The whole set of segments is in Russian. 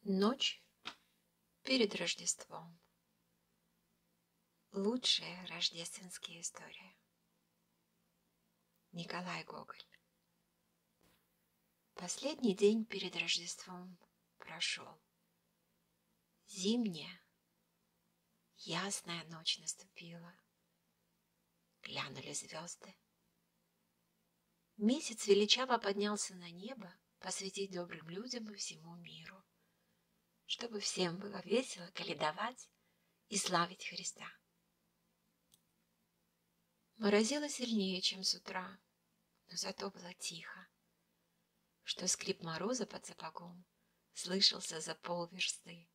Ночь перед Рождеством. Лучшая рождественская история. Николай Гоголь. Последний день перед Рождеством прошел. Зимняя, ясная ночь наступила. Глянули звезды. Месяц величаво поднялся на небо посвятить добрым людям и всему миру, чтобы всем было весело колядовать и славить Христа. Морозило сильнее, чем с утра, но зато было тихо, что скрип мороза под сапогом слышался за полверсты.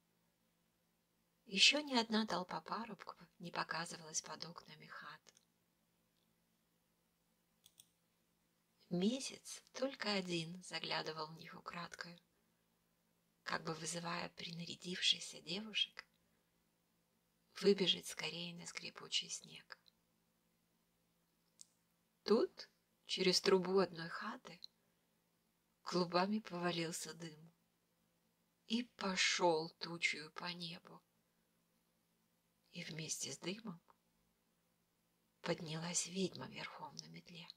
Еще ни одна толпа парубков не показывалась под окнами хат. Месяц только один заглядывал в них украдкою, как бы вызывая принарядившихся девушек выбежать скорее на скрипучий снег. Тут, через трубу одной хаты, клубами повалился дым и пошел тучью по небу. И вместе с дымом поднялась ведьма верхом на метле.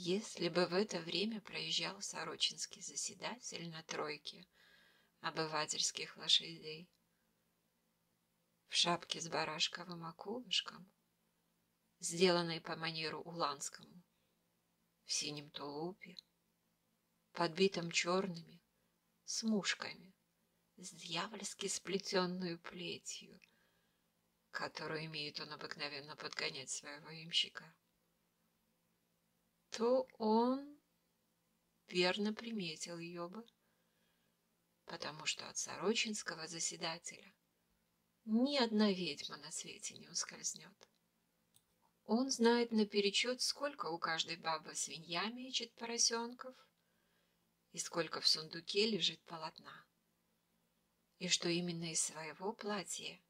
Если бы в это время проезжал сорочинский заседатель на тройке обывательских лошадей, в шапке с барашковым околышком, сделанной по манеру уланскому, в синем тулупе, подбитом черными смушками, с дьявольски сплетенную плетью, которую имеет он обыкновенно подгонять своего ямщика, то он верно приметил ее бы, потому что от сорочинского заседателя ни одна ведьма на свете не ускользнет. Он знает наперечет, сколько у каждой бабы свинья мечет поросенков и сколько в сундуке лежит полотна, и что именно из своего платья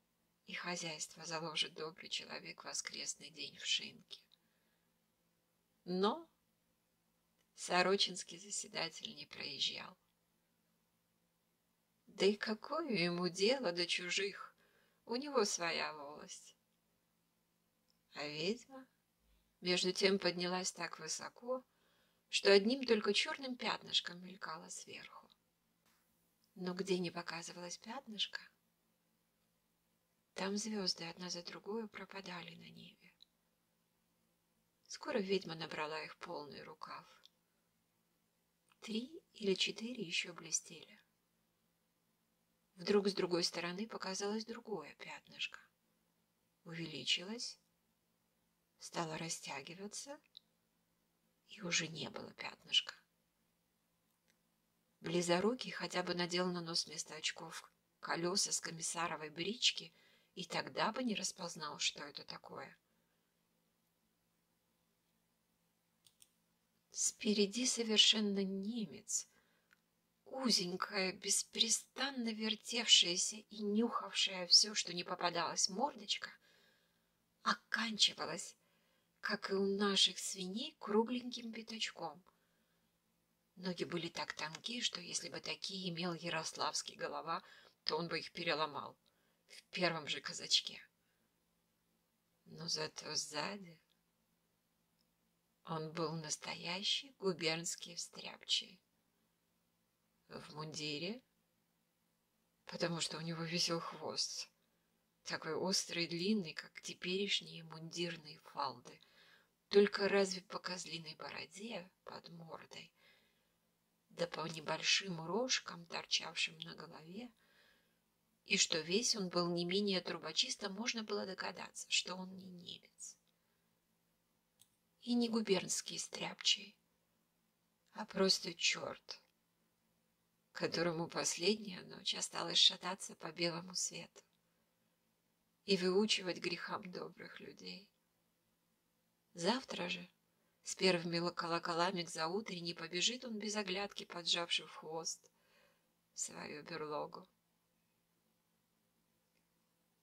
и хозяйства заложит добрый человек в воскресный день в шинке. Но сорочинский заседатель не проезжал. Да и какое ему дело до чужих? У него своя волость. А ведьма между тем поднялась так высоко, что одним только черным пятнышком мелькала сверху. Но где не показывалось пятнышко, там звезды одна за другой пропадали на небе. Скоро ведьма набрала их полный рукав. 3 или 4 еще блестели. Вдруг с другой стороны показалось другое пятнышко. Увеличилось, стало растягиваться, и уже не было пятнышка. Близорукий хотя бы надел на нос вместо очков колеса с комиссаровой брички, и тогда бы не распознал, что это такое. Спереди совершенно немец, узенькая, беспрестанно вертевшаяся и нюхавшая все, что не попадалось, мордочка, оканчивалась, как и у наших свиней, кругленьким пятачком. Ноги были так тонкие, что если бы такие имел ярославский голова, то он бы их переломал в первом же казачке. Но зато сзади он был настоящий губернский встряпчий. В мундире, потому что у него висел хвост, такой острый и длинный, как теперешние мундирные фалды, только разве по козлиной бороде под мордой, да по небольшим рожкам, торчавшим на голове, и что весь он был не менее трубочиста, можно было догадаться, что он не немец и не губернский стряпчий, а просто черт, которому последняя ночь осталось шататься по белому свету и выучивать грехам добрых людей. Завтра же, с первыми колоколами к заутренней, побежит он без оглядки, поджавший в хвост, в свою берлогу.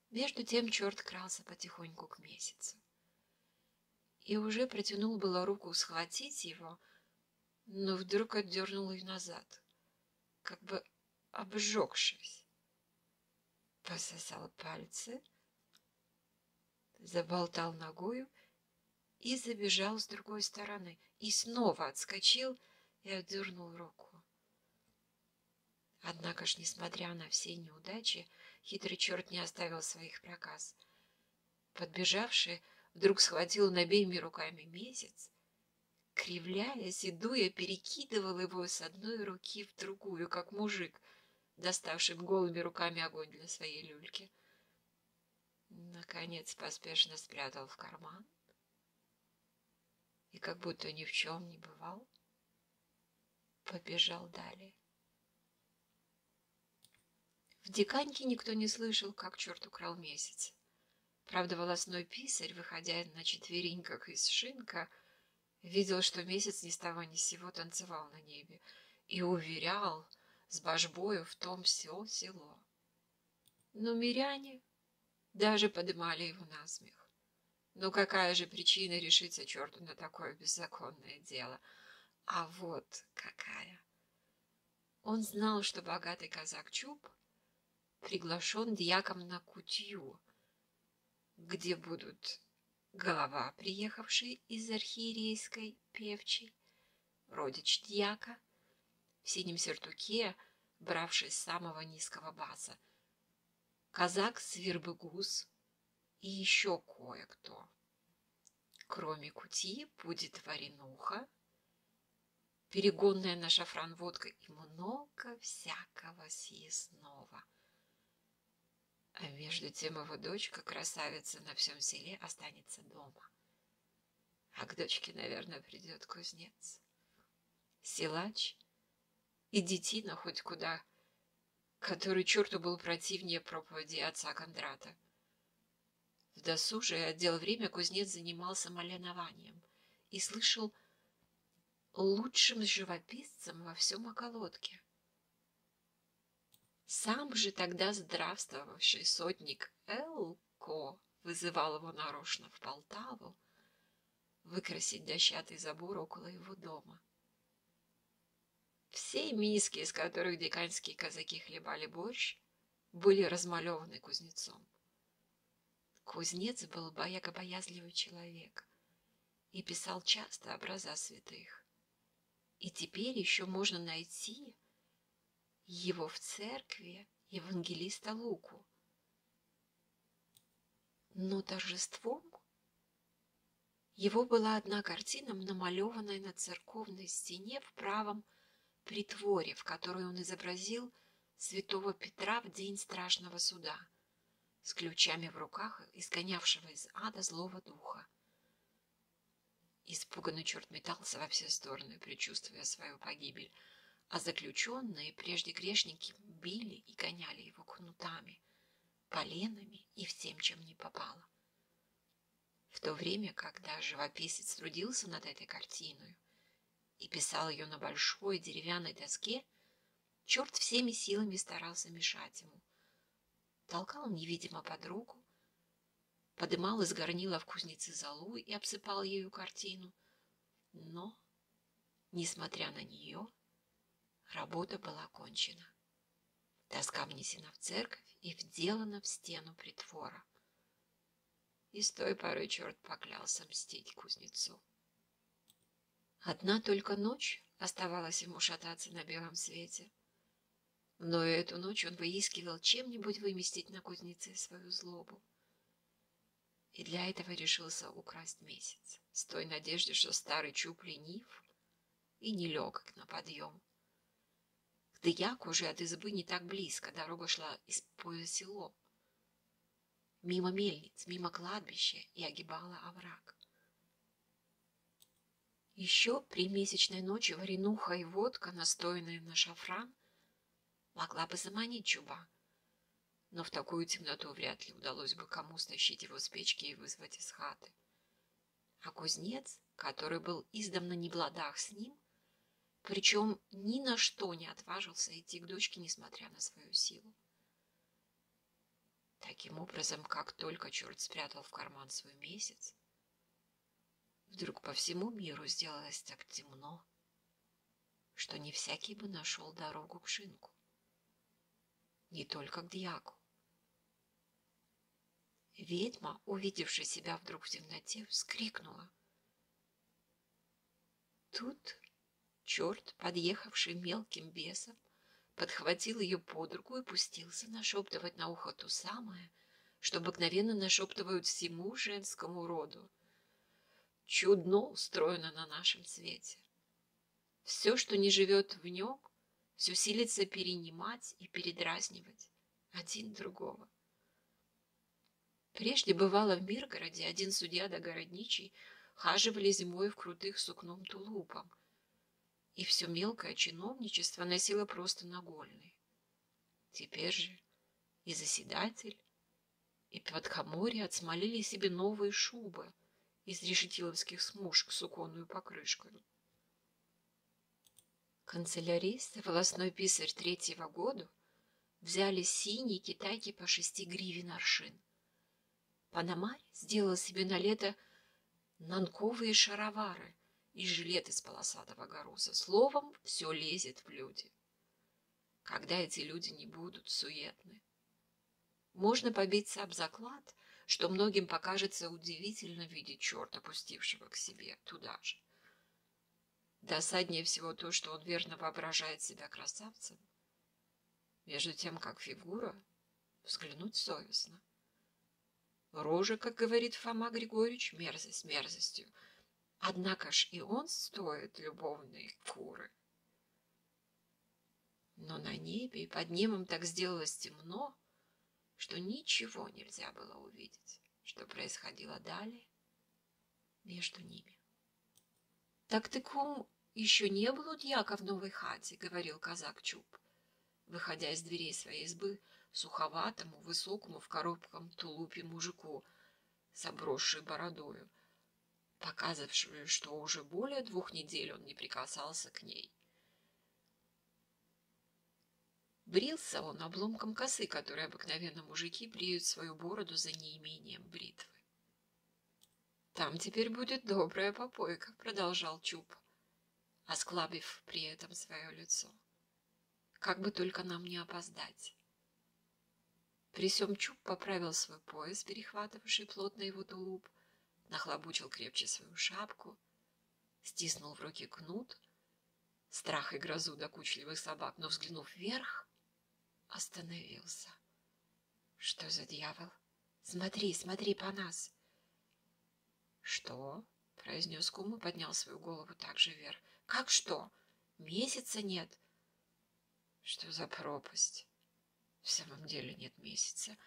Между тем черт крался потихоньку к месяцу и уже протянул было руку схватить его, но вдруг отдернул ее назад, как бы обжегшись. Пососал пальцы, заболтал ногою и забежал с другой стороны, и снова отскочил и отдернул руку. Однако ж, несмотря на все неудачи, хитрый черт не оставил своих проказ. Подбежавший вдруг схватил он обеими руками месяц, кривляясь и дуя, перекидывал его с одной руки в другую, как мужик, доставший голыми руками огонь для своей люльки. Наконец поспешно спрятал в карман и, как будто ни в чем не бывал, побежал далее. В Диканьке никто не слышал, как черт украл месяц. Правда, волосной писарь, выходя на четвереньках из шинка, видел, что месяц ни с того ни с сего танцевал на небе, и уверял с божбою в том все село. Но миряне даже подымали его на смех. Ну какая же причина решиться черту на такое беззаконное дело? А вот какая! Он знал, что богатый казак Чуб приглашен дьяком на кутью, где будут голова, приехавшей из архиерейской певчей, родич дьяка, в синем сюртуке, бравший с самого низкого баса, казак Свербыгус и еще кое-кто. Кроме кутьи будет варенуха, перегонная на шафран водка и много всякого съестного. А между тем его дочка, красавица на всем селе, останется дома. А к дочке, наверное, придет кузнец, силач и детина хоть куда, который черту был противнее проповеди отца Кондрата. В досужее отдел время кузнец занимался маленованием и слышал лучшим живописцем во всем околотке. Сам же тогда здравствовавший сотник Элко вызывал его нарочно в Полтаву выкрасить дощатый забор около его дома. Все миски, из которых диканьские казаки хлебали борщ, были размалеваны кузнецом. Кузнец был боягобоязливый человек и писал часто образа святых. И теперь еще можно найти его в церкви евангелиста Луку. Но торжеством его была одна картина, намалеванная на церковной стене в правом притворе, в которой он изобразил святого Петра в день страшного суда, с ключами в руках, изгонявшего из ада злого духа. Испуганный черт метался во все стороны, предчувствуя свою погибель, а заключенные, прежде грешники, били и гоняли его кнутами, поленами и всем, чем не попало. В то время, когда живописец трудился над этой картиной и писал ее на большой деревянной доске, черт всеми силами старался мешать ему. Толкал невидимо под руку, подымал из горнила в кузнице золу и обсыпал ею картину. Но, несмотря на нее, работа была кончена. Доска внесена в церковь и вделана в стену притвора. И с той поры черт поклялся мстить кузнецу. Одна только ночь оставалась ему шататься на белом свете. Но эту ночь он выискивал чем-нибудь выместить на кузнеце свою злобу. И для этого решился украсть месяц, с той надеждой, что старый Чуб ленив и нелегок на подъем. К дьяку уже от избы не так близко, дорога шла из поя село, мимо мельниц, мимо кладбища и огибала овраг. Еще при месячной ночи варенуха и водка, настоянная на шафран, могла бы заманить Чуба, но в такую темноту вряд ли удалось бы кому стащить его с печки и вызвать из хаты. А кузнец, который был издавна не в ладах с ним, причем ни на что не отважился идти к дочке, несмотря на свою силу. Таким образом, как только черт спрятал в карман свой месяц, вдруг по всему миру сделалось так темно, что не всякий бы нашел дорогу к шинку, не только к дьяку. Ведьма, увидевши себя вдруг в темноте, вскрикнула. Тут черт, подъехавший мелким бесом, подхватил ее под руку и пустился нашептывать на ухо то самое, что обыкновенно нашептывают всему женскому роду. Чудно устроено на нашем свете. Все, что не живет в нем, все силится перенимать и передразнивать один другого. Прежде бывало в Миргороде один судья да городничий хаживали зимой в крутых сукном тулупом, и все мелкое чиновничество носило просто нагольный. Теперь же и заседатель, и подкоморье отсмолили себе новые шубы из решетиловских смушек с суконную покрышкой. Канцелярист и волосной писарь третьего года взяли синие китайки по 6 гривен аршин. Пономарь сделал себе на лето нанковые шаровары и жилет из полосатого горуза. Словом, все лезет в люди. Когда эти люди не будут суетны, можно побиться об заклад, что многим покажется удивительно видеть черта, пустившего к себе туда же. Досаднее всего то, что он верно воображает себя красавцем, между тем, как фигура взглянуть совестно. Рожа, как говорит Фома Григорьевич, мерзость мерзостью. Однако ж и он стоит любовной куры. Но на небе и под небом так сделалось темно, что ничего нельзя было увидеть, что происходило далее между ними. — Так ты, кум, еще не был у дьяка в новой хате, — говорил казак Чуб, выходя из дверей своей избы суховатому, высокому в коробком тулупе мужику с обросшей бородою, показавшую, что уже более 2 недель он не прикасался к ней. Брился он обломком косы, которой обыкновенно мужики бреют свою бороду за неимением бритвы. — Там теперь будет добрая попойка, — продолжал Чуб, осклабив при этом свое лицо. — Как бы только нам не опоздать. При сём Чуб поправил свой пояс, перехватывавший плотно его тулуп, нахлобучил крепче свою шапку, стиснул в руки кнут, страх и грозу докучливых собак, но, взглянув вверх, остановился. — Что за дьявол? Смотри, смотри по нас! — Что? — произнес кум и поднял свою голову также вверх. — Как что? Месяца нет. — Что за пропасть? В самом деле нет месяца.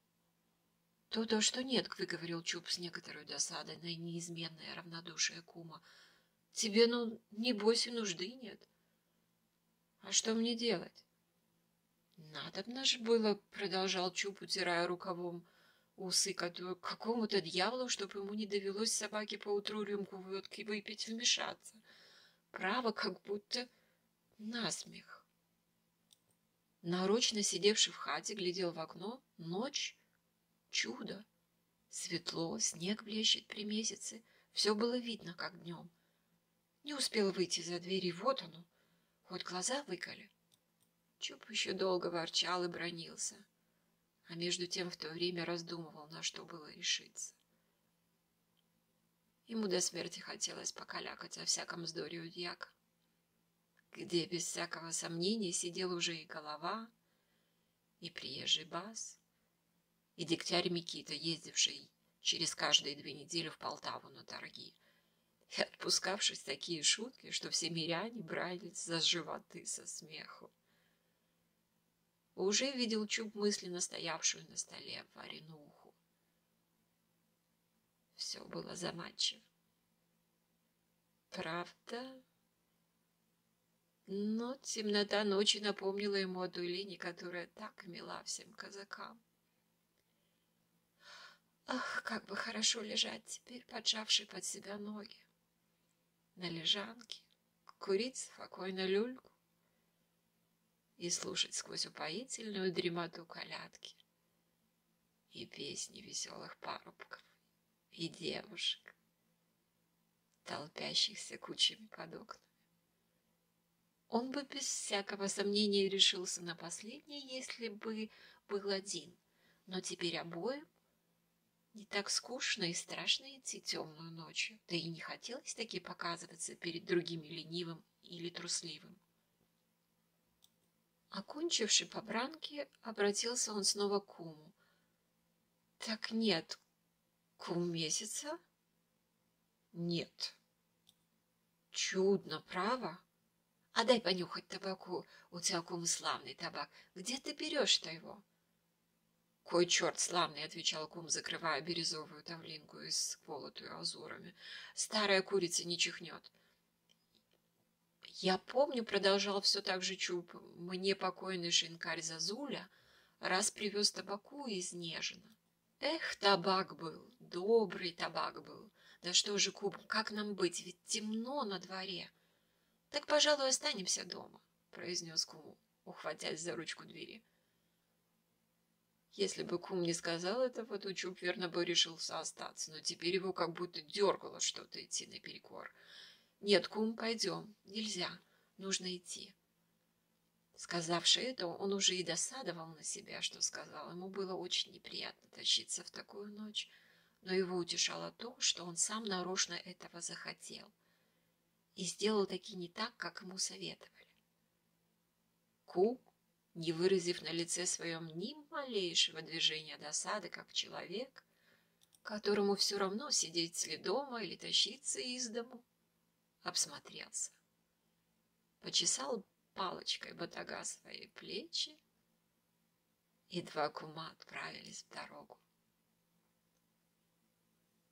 — То-то, что нет, — выговорил Чуб с некоторой досадой на неизменное равнодушие кума. — Тебе, ну, небось, и нужды нет. — А что мне делать? — Надобно ж было, — продолжал Чуб, утирая рукавом усы, какому-то дьяволу, чтоб ему не довелось собаке поутру рюмку водки выпить, вмешаться. Право, как будто насмех. Нарочно сидевший в хате глядел в окно. Ночь. Чудо. Светло, снег блещет при месяце. Все было видно, как днем. Не успел выйти за дверь, и вот оно. Хоть глаза выколи. Чуб еще долго ворчал и бранился, а между тем в то время раздумывал, на что было решиться. Ему до смерти хотелось покалякать о всяком вздоре у дьяка, где без всякого сомнения сидел уже и голова, и приезжий бас, и дегтярь Микита, ездивший через каждые 2 недели в Полтаву на торги, и отпускавшись такие шутки, что все миряне брались за животы со смеху. Уже видел Чуб мысленно стоявшую на столе варенуху. Все было заманчиво. Правда? Но темнота ночи напомнила ему о той лени, которая так мила всем казакам. Ах, как бы хорошо лежать теперь, поджавши под себя ноги, на лежанке, курить спокойно люльку и слушать сквозь упоительную дремоту колядки и песни веселых парубков и девушек, толпящихся кучами под окнами. Он бы без всякого сомнения решился на последнее, если бы был один. Но теперь обоим не так скучно и страшно идти темную ночью, да и не хотелось таки показываться перед другими ленивым или трусливым. Окончивши побранки, обратился он снова к куму. — Так нет, кум месяца? — Нет. — Чудно, право? А дай понюхать табаку, у тебя, кум, славный табак. Где ты берешь-то его? — Кой черт славный, — отвечал кум, закрывая бирюзовую тавлинку исколотую азурами. — Старая курица не чихнет. — Я помню, — продолжал все так же Чуб, — мне покойный шинкарь Зазуля раз привез табаку из Нежина. Эх, табак был, добрый табак был. Да что же, кум, как нам быть, ведь темно на дворе. — Так, пожалуй, останемся дома, — произнес кум, ухватясь за ручку двери. Если бы кум не сказал этого, то Чуб верно бы решился остаться, но теперь его как будто дергало что-то идти наперекор. — Нет, кум, пойдем. Нельзя. Нужно идти. Сказавши это, он уже и досадовал на себя, что сказал. Ему было очень неприятно тащиться в такую ночь, но его утешало то, что он сам нарочно этого захотел и сделал таки не так, как ему советовали. Кум, не выразив на лице своем ни малейшего движения досады, как человек, которому все равно сидеть ли дома или тащиться из дому, обсмотрелся, почесал палочкой батага свои плечи, и два кума отправились в дорогу.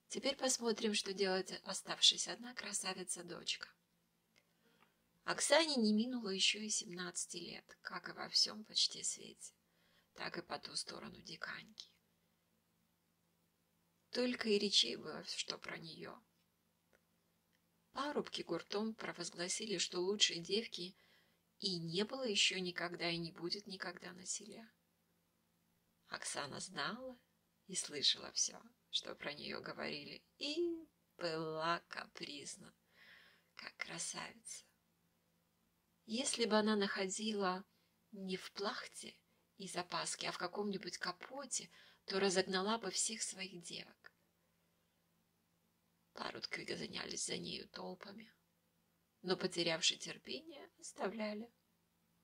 Теперь посмотрим, что делает оставшаяся одна красавица-дочка. Оксане не минуло еще и 17 лет, как и во всем почти свете, так и по ту сторону Диканьки. Только и речей было, что про нее. Парубки гуртом провозгласили, что лучшей девки и не было еще никогда и не будет никогда на селе. Оксана знала и слышала все, что про нее говорили, и была капризна, как красавица. Если бы она находила не в плахте и запаске, а в каком-нибудь капоте, то разогнала бы всех своих девок. Парубки гонялись за нею толпами, но, потерявши терпение, оставляли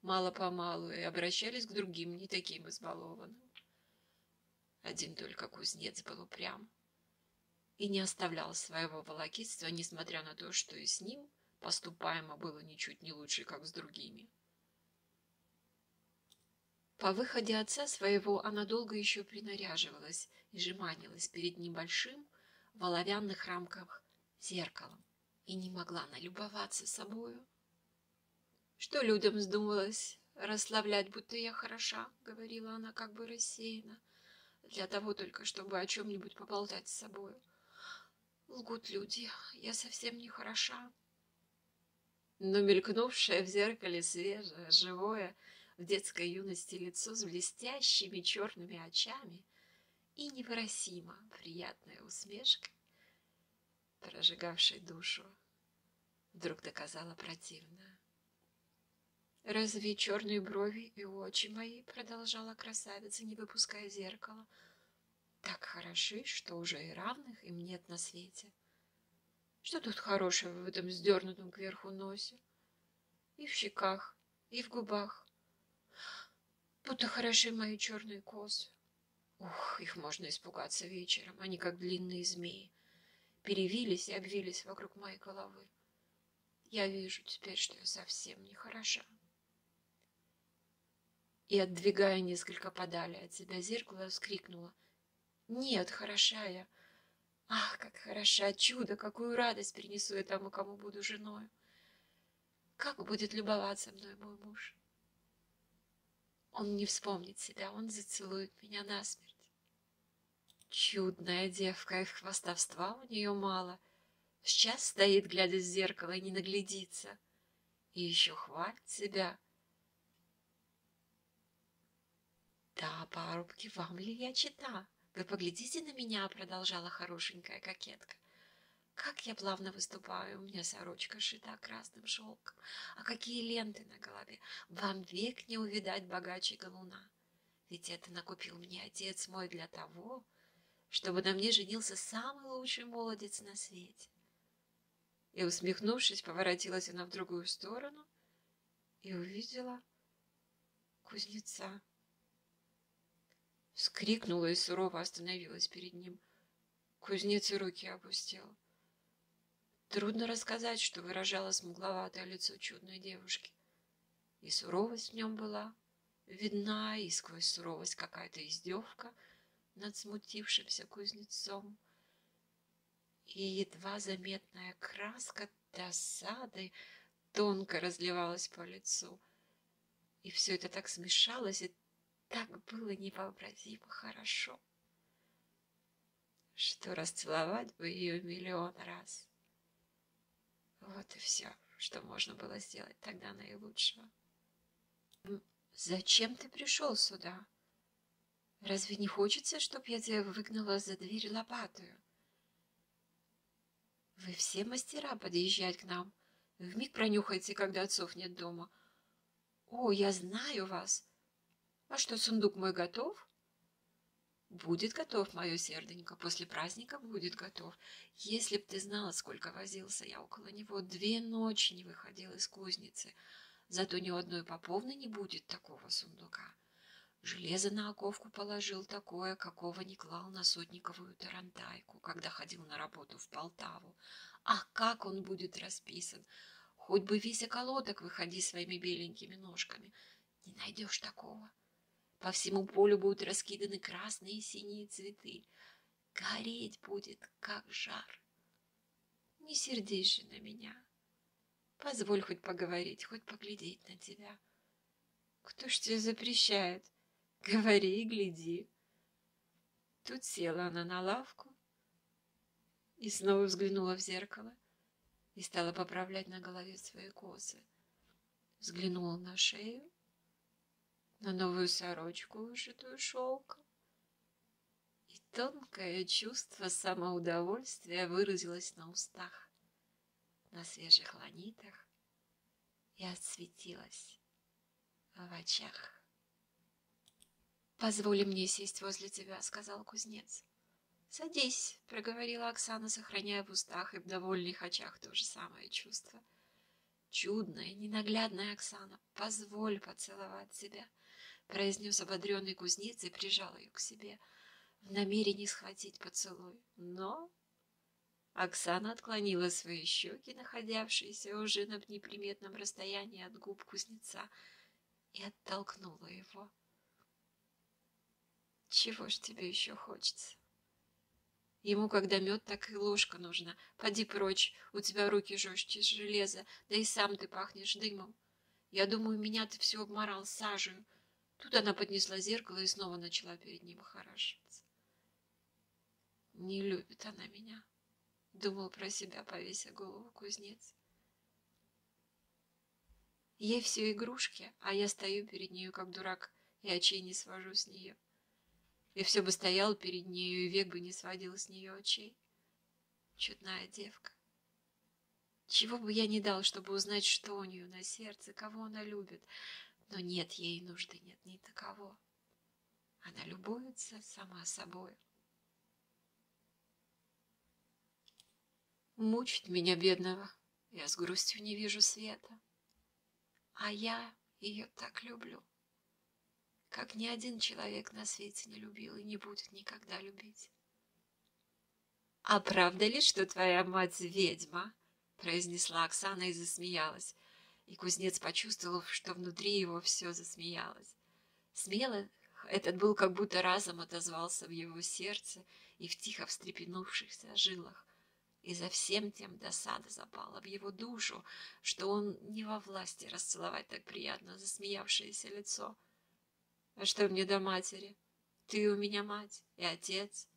мало-помалу и обращались к другим, не таким избалованным. Один только кузнец был упрям и не оставлял своего волокитства, несмотря на то, что и с ним поступаемо было ничуть не лучше, как с другими. По выходе отца своего она долго еще принаряживалась и жеманилась перед небольшим в оловянных рамках зеркалом и не могла налюбоваться собою. — Что людям вздумалось расславлять, будто я хороша, — говорила она как бы рассеянно, для того только, чтобы о чем-нибудь поболтать с собою. Лгут люди, я совсем не хороша. Но мелькнувшее в зеркале свежее, живое, в детской юности лицо с блестящими черными очами и невыразимо приятная усмешка, прожигавшей душу, вдруг доказала противное. — Разве черные брови и очи мои, — продолжала красавица, не выпуская зеркала, — так хороши, что уже и равных им нет на свете? Что тут хорошего в этом вздернутом кверху носе? И в щеках, и в губах. Будто хороши мои черные косы. Ух, их можно испугаться вечером, они как длинные змеи. Перевились и обвились вокруг моей головы. Я вижу теперь, что я совсем не хороша. И, отдвигая несколько подали от себя зеркало, вскрикнула: «Нет, хороша я! Ах, как хороша! Чудо! Какую радость принесу я тому, кому буду женою! Как будет любоваться мной мой муж! Он не вспомнит себя, он зацелует меня насмерть. Чудная девка, и хвастовства у нее мало. Сейчас стоит, глядя в зеркало, и не наглядится. И еще хвалит себя. Да, парубки, вам ли я чита? Вы поглядите на меня, — продолжала хорошенькая кокетка. Как я плавно выступаю, у меня сорочка шита красным шелком, а какие ленты на голове. Вам век не увидать богаче галуна. Ведь это накупил мне отец мой для того, чтобы на мне женился самый лучший молодец на свете. И, усмехнувшись, поворотилась она в другую сторону и увидела кузнеца. Вскрикнула и сурово остановилась перед ним. Кузнец и руки опустил. Трудно рассказать, что выражало смугловатое лицо чудной девушки. И суровость в нем была видна, и сквозь суровость какая-то издевка над смутившимся кузнецом. И едва заметная краска досады тонко разливалась по лицу. И все это так смешалось, и так было невообразимо хорошо, что расцеловать бы ее миллион раз. Вот и все, что можно было сделать тогда наилучшего. «Зачем ты пришел сюда? Разве не хочется, чтоб я тебя выгнала за дверь лопатою? Вы все мастера подъезжать к нам. Вмиг пронюхаете, когда отцов нет дома. О, я знаю вас. А что, сундук мой готов?» «Будет готов, мое серденько, после праздника будет готов. Если б ты знала, сколько возился я около него, 2 ночи не выходил из кузницы. Зато ни у одной поповны не будет такого сундука. Железо на оковку положил такое, какого не клал на сотниковую тарантайку, когда ходил на работу в Полтаву. Ах, как он будет расписан! Хоть бы весь околоток выходи своими беленькими ножками. Не найдешь такого. По всему полю будут раскиданы красные и синие цветы. Гореть будет, как жар. Не сердись же на меня. Позволь хоть поговорить, хоть поглядеть на тебя. Кто ж тебе запрещает? Говори и гляди». Тут села она на лавку и снова взглянула в зеркало и стала поправлять на голове свои косы. Взглянула на шею, на новую сорочку, вышитую шелком, и тонкое чувство самоудовольствия выразилось на устах, на свежих ланитах и осветилось в очах. «Позволь мне сесть возле тебя», — сказал кузнец. «Садись», — проговорила Оксана, сохраняя в устах и в довольных очах то же самое чувство. «Чудная, ненаглядная Оксана, позволь поцеловать тебя», — произнес ободренный кузнец и прижал ее к себе, в намерении схватить поцелуй. Но Оксана отклонила свои щеки, находявшиеся уже на неприметном расстоянии от губ кузнеца, и оттолкнула его. «Чего ж тебе еще хочется? Ему, когда мед, так и ложка нужна. Поди прочь, у тебя руки жестче железа, да и сам ты пахнешь дымом. Я думаю, меня ты все обморал сажею». Тут она поднесла зеркало и снова начала перед ним хорашиться. «Не любит она меня», — думал про себя, повеся голову кузнец. «Ей все игрушки, а я стою перед нею, как дурак, и очей не свожу с нее. И все бы стоял перед нею, и век бы не сводил с нее очей. Чудная девка. Чего бы я ни дал, чтобы узнать, что у нее на сердце, кого она любит. Но нет ей нужды, нет ни таково. Она любуется сама собой. Мучит меня, бедного. Я с грустью не вижу света. А я ее так люблю, как ни один человек на свете не любил и не будет никогда любить. «А правда ли, что твоя мать ведьма?» — произнесла Оксана и засмеялась. И кузнец почувствовал, что внутри его все засмеялось. Смело этот был как будто разом отозвался в его сердце и в тихо встрепенувшихся жилах. И за всем тем досада запала в его душу, что он не во власти расцеловать так приятно засмеявшееся лицо. «А что мне до матери? Ты у меня мать и отец,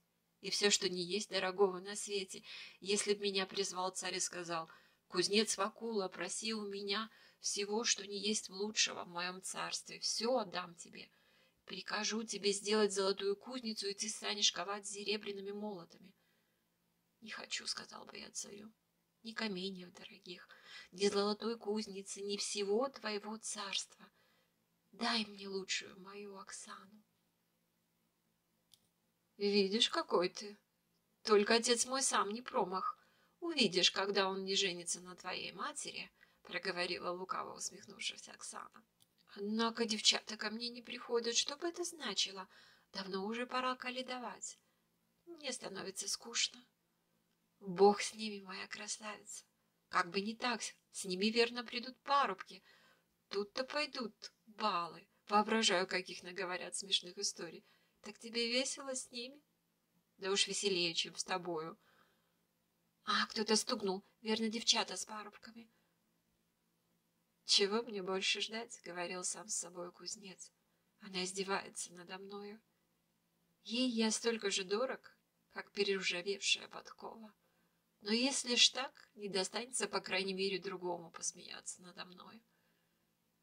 и все, что не есть дорогого на свете. Если б меня призвал царь и сказал: кузнец Вакула, проси у меня всего, что не есть лучшего в моем царстве, все отдам тебе. Прикажу тебе сделать золотую кузницу, и ты станешь ковать серебряными молотами. Не хочу, сказал бы я царю, ни каменьев дорогих, ни золотой кузницы, ни всего твоего царства. Дай мне лучшую мою Оксану. Видишь, какой ты. Только отец мой сам не промах. Увидишь, когда он не женится на твоей матери, проговорила лукаво усмехнувшись Оксана. Однако девчата ко мне не приходят. Что бы это значило? Давно уже пора каледовать. Мне становится скучно. Бог с ними, моя красавица. Как бы не так, с ними верно придут парубки. Тут-то пойдут балы. Воображаю, каких наговорят смешных историй. Так тебе весело с ними? Да уж веселее, чем с тобою. А, кто-то стукнул. Верно, девчата с парубками. Чего мне больше ждать, говорил сам с собой кузнец. Она издевается надо мною. Ей я столько же дорог, как перержавевшая подкова. Но если ж так, не достанется, по крайней мере, другому посмеяться надо мною.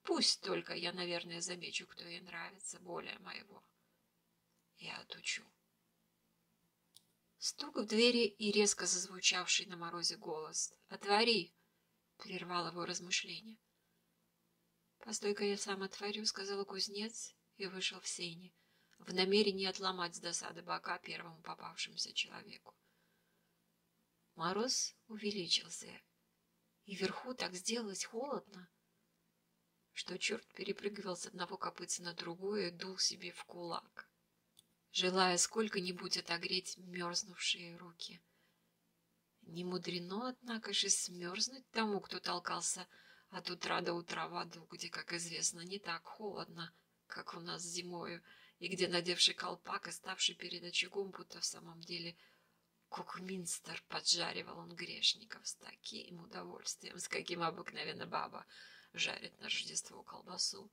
Пусть только я, наверное, замечу, кто ей нравится более моего. Я отучу. Стук в двери и резко зазвучавший на морозе голос «Отвори!» прервал его размышления. «Постой-ка, я сам отворю», — сказал кузнец и вышел в сени, в намерении отломать с досады бока первому попавшемуся человеку. Мороз увеличился, и вверху так сделалось холодно, что черт перепрыгивал с одного копытца на другое и дул себе в кулак, желая сколько-нибудь отогреть мерзнувшие руки. Не мудрено, однако же, смерзнуть тому, кто толкался от утра до утра в аду, где, как известно, не так холодно, как у нас зимою, и где, надевший колпак и ставший перед очагом, будто в самом деле Кукминстер, поджаривал он грешников с таким удовольствием, с каким обыкновенно баба жарит на Рождество колбасу.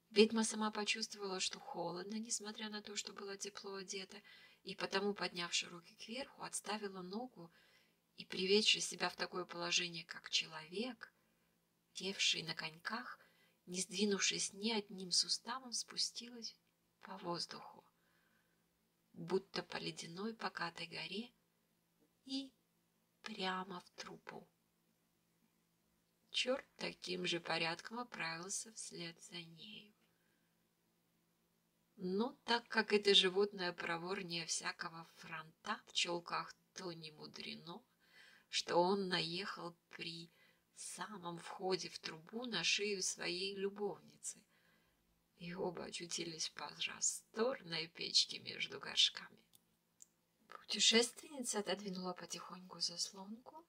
Ведьма сама почувствовала, что холодно, несмотря на то, что была тепло одета, и потому, поднявши руки кверху, отставила ногу и, приведши себя в такое положение, как человек, девший на коньках, не сдвинувшись ни одним суставом, спустилась по воздуху, будто по ледяной покатой горе, и прямо в трубу. Черт таким же порядком отправился вслед за нею. Но так как это животное проворнее всякого фронта в чулках, то не мудрено, что он наехал при самом входе в трубу на шею своей любовницы, и оба очутились по просторной печке между горшками. Путешественница отодвинула потихоньку заслонку,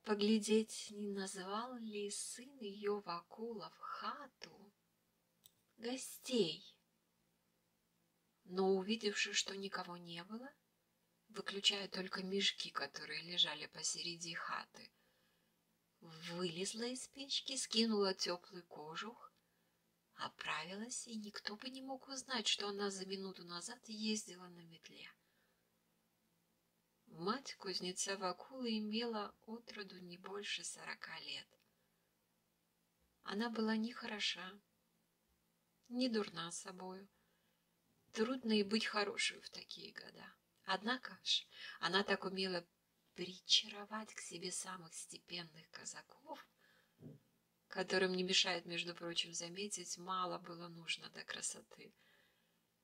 поглядеть, не назвал ли сын ее Вакула в хату гостей. Но, увидевши, что никого не было, выключая только мешки, которые лежали посереди хаты, вылезла из печки, скинула теплый кожух, оправилась, и никто бы не мог узнать, что она за минуту назад ездила на метле. Мать кузнеца Вакулы имела отроду не больше 40 лет. Она была не хороша, не дурна собою. Трудно и быть хорошей в такие года. Однако ж она так умела причаровать к себе самых степенных казаков, которым не мешает, между прочим, заметить, мало было нужно до красоты,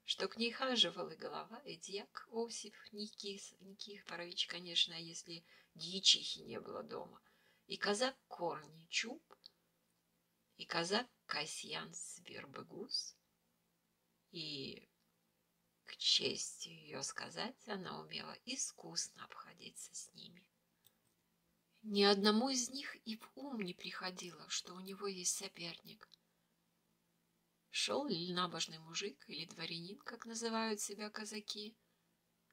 что к ней хаживал и голова, и дьяк Осип Никифорович, конечно, если дьячихи не было дома, и казак Корничуб, и казак Касьян Свербыгус, и, к чести ее сказать, она умела искусно обходиться с ними. Ни одному из них и в ум не приходило, что у него есть соперник. Шел ли набожный мужик или дворянин, как называют себя казаки,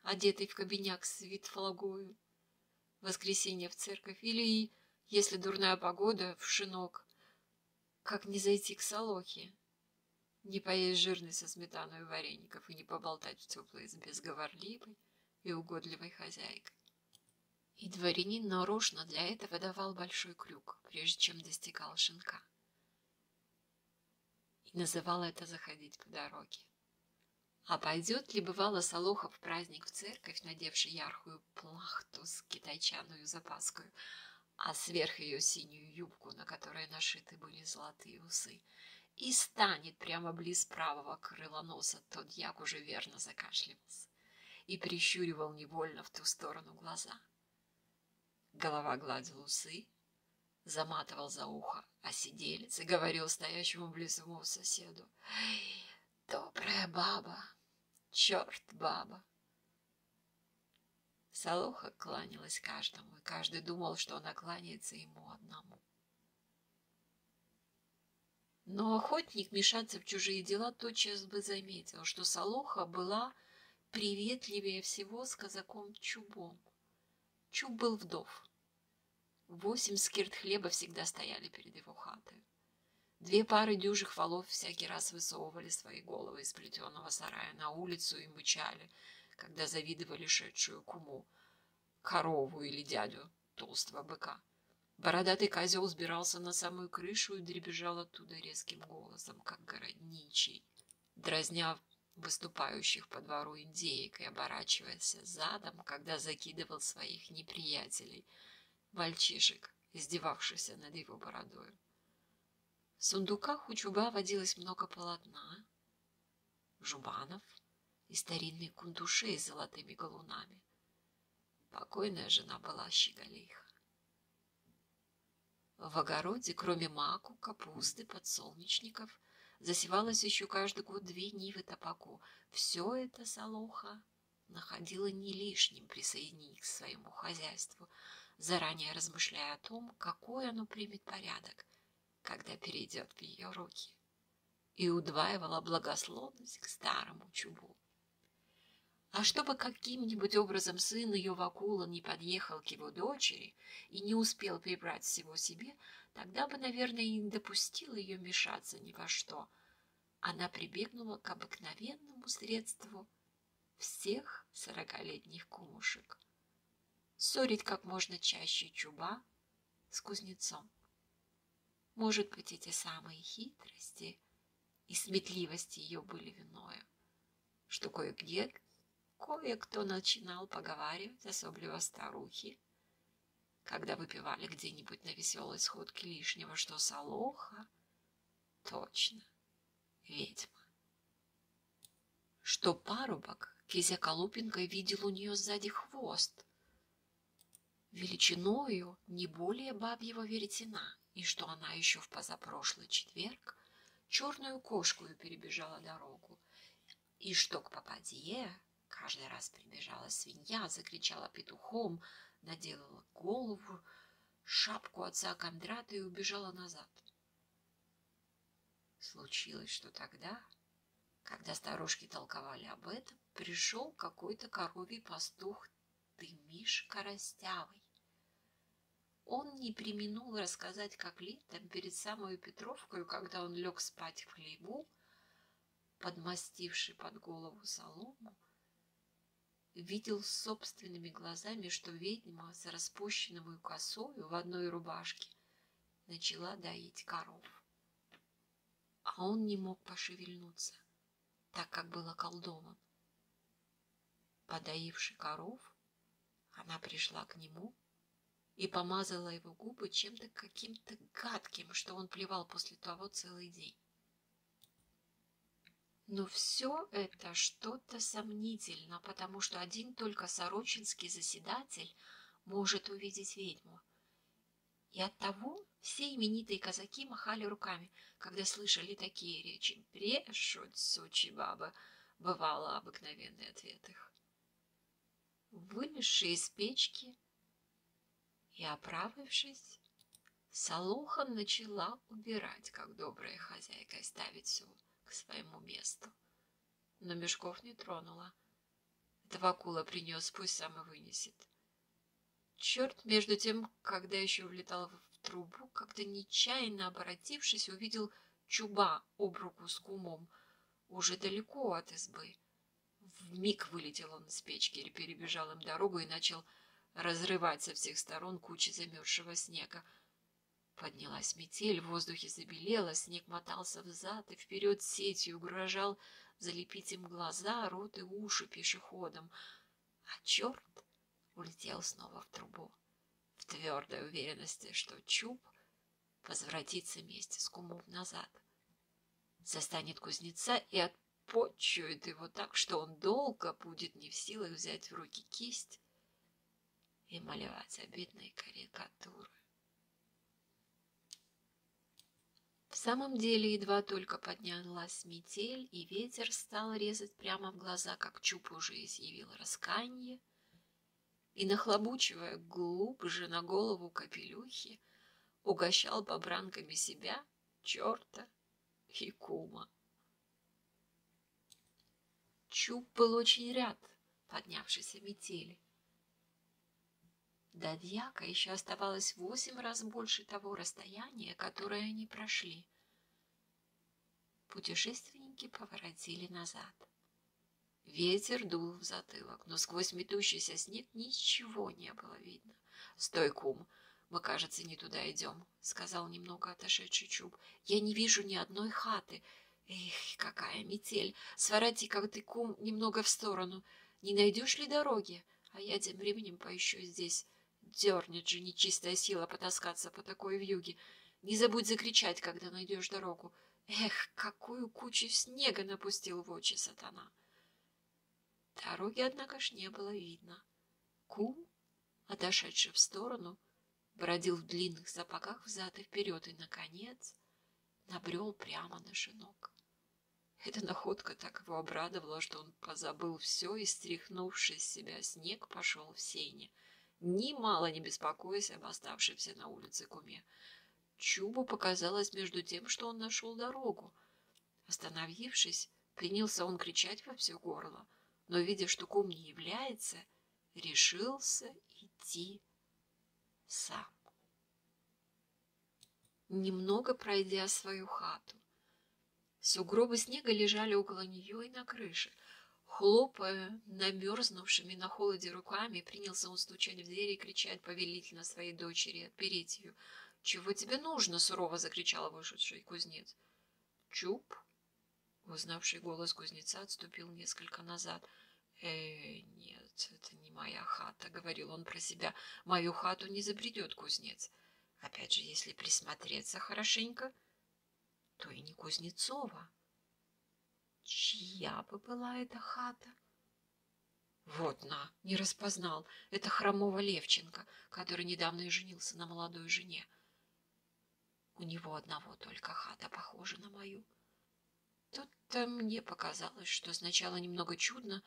одетый в кабиняк с витфлагою, в воскресенье в церковь, или, если дурная погода, в шинок, как не зайти к Солохе, не поесть жирный со сметаной вареников и не поболтать в теплой избе с говорливой и угодливой хозяйкой. И дворянин нарочно для этого давал большой крюк, прежде чем достигал шинка. И называл это заходить по дороге. А пойдет ли, бывало, Солоха в праздник в церковь, надевший яркую плахту с китайчаную запаскою, а сверх ее синюю юбку, на которой нашиты были золотые усы, и станет прямо близ правого крыла носа, тот дьяк уже верно закашливался и прищуривал невольно в ту сторону глаза. Голова гладил усы, заматывал за ухо осиделец и говорил стоящему близому соседу: «Добрая баба, черт баба». Солоха кланялась каждому, и каждый думал, что она кланяется ему одному. Но охотник мешаться в чужие дела тотчас бы заметил, что Солоха была приветливее всего с казаком Чубом. Чуб был вдов. 8 скирт хлеба всегда стояли перед его хатой. 2 пары дюжих валов всякий раз высовывали свои головы из плетеного сарая на улицу и мычали, когда завидовали шедшую куму, корову или дядю толстого быка. Бородатый козел сбирался на самую крышу и дребезжал оттуда резким голосом, как городничий, дразня выступающих по двору индеек и оборачиваясь задом, когда закидывал своих неприятелей, мальчишек, издевавшихся над его бородою. В сундуках у Чуба водилось много полотна, жубанов и старинных кундушей с золотыми галунами. Покойная жена была щеголиха. В огороде, кроме маку, капусты, подсолнечников, засевалось еще каждый год 2 нивы топаку. Все это Солоха находила не лишним присоединить к своему хозяйству, заранее размышляя о том, какой оно примет порядок, когда перейдет в ее руки, и удваивала благословность к старому Чубу. А чтобы каким-нибудь образом сын ее Вакула не подъехал к его дочери и не успел прибрать всего себе, тогда бы, наверное, и не допустила ее мешаться ни во что. Она прибегнула к обыкновенному средству всех 40-летних кумушек — ссорить как можно чаще Чуба с кузнецом. Может быть, эти самые хитрости и сметливости ее были виною, что кое-кто начинал поговаривать, особливо старухи, когда выпивали где-нибудь на веселой сходке лишнего, что Солоха точно ведьма. Что парубок Кизя Колупенко видел у нее сзади хвост, величиною не более бабьего веретена, и что она еще в позапрошлый четверг черную кошкую перебежала дорогу, и что к попадье каждый раз прибежала свинья, закричала петухом, наделала голову, шапку отца Кондрата и убежала назад. Случилось, что тогда, когда старушки толковали об этом, пришел какой-то коровий пастух Тымиш Коростявый. Он не преминул рассказать, как летом перед самой Петровкой, когда он лег спать в хлеву, подмастивший под голову солому, видел собственными глазами, что ведьма с распущенную косою в одной рубашке начала доить коров. А он не мог пошевельнуться, так как был околдован. Подоивши коров, она пришла к нему и помазала его губы чем-то каким-то гадким, что он плевал после того целый день. Но все это что-то сомнительно, потому что один только сорочинский заседатель может увидеть ведьму. И оттого все именитые казаки махали руками, когда слышали такие речи. «Брешут, сучьи баба», бывало обыкновенный ответ их. Вылезши из печки и оправившись, Солоха начала убирать, как добрая хозяйка, и ставить все к своему месту. Но мешков не тронула. Это Вакула принес, пусть сам и вынесет. Черт, между тем, когда еще влетал в трубу, как-то нечаянно оборотившись, увидел Чуба об руку с кумом, уже далеко от избы. Вмиг вылетел он из печки, перебежал им дорогу и начал разрывать со всех сторон кучи замерзшего снега. Поднялась метель, в воздухе забелело, снег мотался взад и вперед сетью, угрожал залепить им глаза, рот и уши пешеходам. А черт улетел снова в трубу, в твердой уверенности, что Чуб возвратится вместе с кумом назад. Застанет кузнеца и отпочует его так, что он долго будет не в силах взять в руки кисть и малевать обидные карикатуры. В самом деле, едва только поднялась метель, и ветер стал резать прямо в глаза, как Чуб уже изъявил раскаяние, и, нахлобучивая глубже на голову капелюхи, угощал бобранками себя, черта и кума. Чуб был очень рад поднявшейся метели. До дьяка еще оставалось 8 раз больше того расстояния, которое они прошли. Путешественники поворотили назад. Ветер дул в затылок, но сквозь метущийся снег ничего не было видно. — Стой, кум, мы, кажется, не туда идем, — сказал немного отошедший Чуб. — Я не вижу ни одной хаты. Эх, какая метель! Свороти-ка ты, кум, немного в сторону. Не найдешь ли дороги? А я тем временем поищу здесь. Дернет же нечистая сила потаскаться по такой вьюге. Не забудь закричать, когда найдешь дорогу. Эх, какую кучу снега напустил в очи сатана! Дороги, однако ж, не было видно. Кум, отошедший в сторону, бродил в длинных сапогах взад и вперед и, наконец, набрел прямо на шинок. Эта находка так его обрадовала, что он позабыл все и, стряхнувший с себя снег, пошел в сени, нимало не беспокоясь об оставшемся на улице куме. Чубу показалось между тем, что он нашел дорогу. Остановившись, принялся он кричать во все горло, но, видя, что кум не является, решился идти сам. Немного пройдя свою хату, сугробы снега лежали около нее и на крыше. Хлопая намерзнувшими на холоде руками, принялся он стучать в дверь и кричать повелительно своей дочери, отпереть ее. — Чего тебе нужно? — сурово закричал вышедший кузнец. Чуб, узнавший голос кузнеца, отступил несколько назад. — Нет, это не моя хата, — говорил он про себя. — Мою хату не забредет кузнец. Опять же, если присмотреться хорошенько, то и не Кузнецова. Чья бы была эта хата? Вот на, не распознал. Это хромого Левченко, который недавно и женился на молодой жене. У него одного только хата похожа на мою. Тут-то мне показалось, что сначала немного чудно,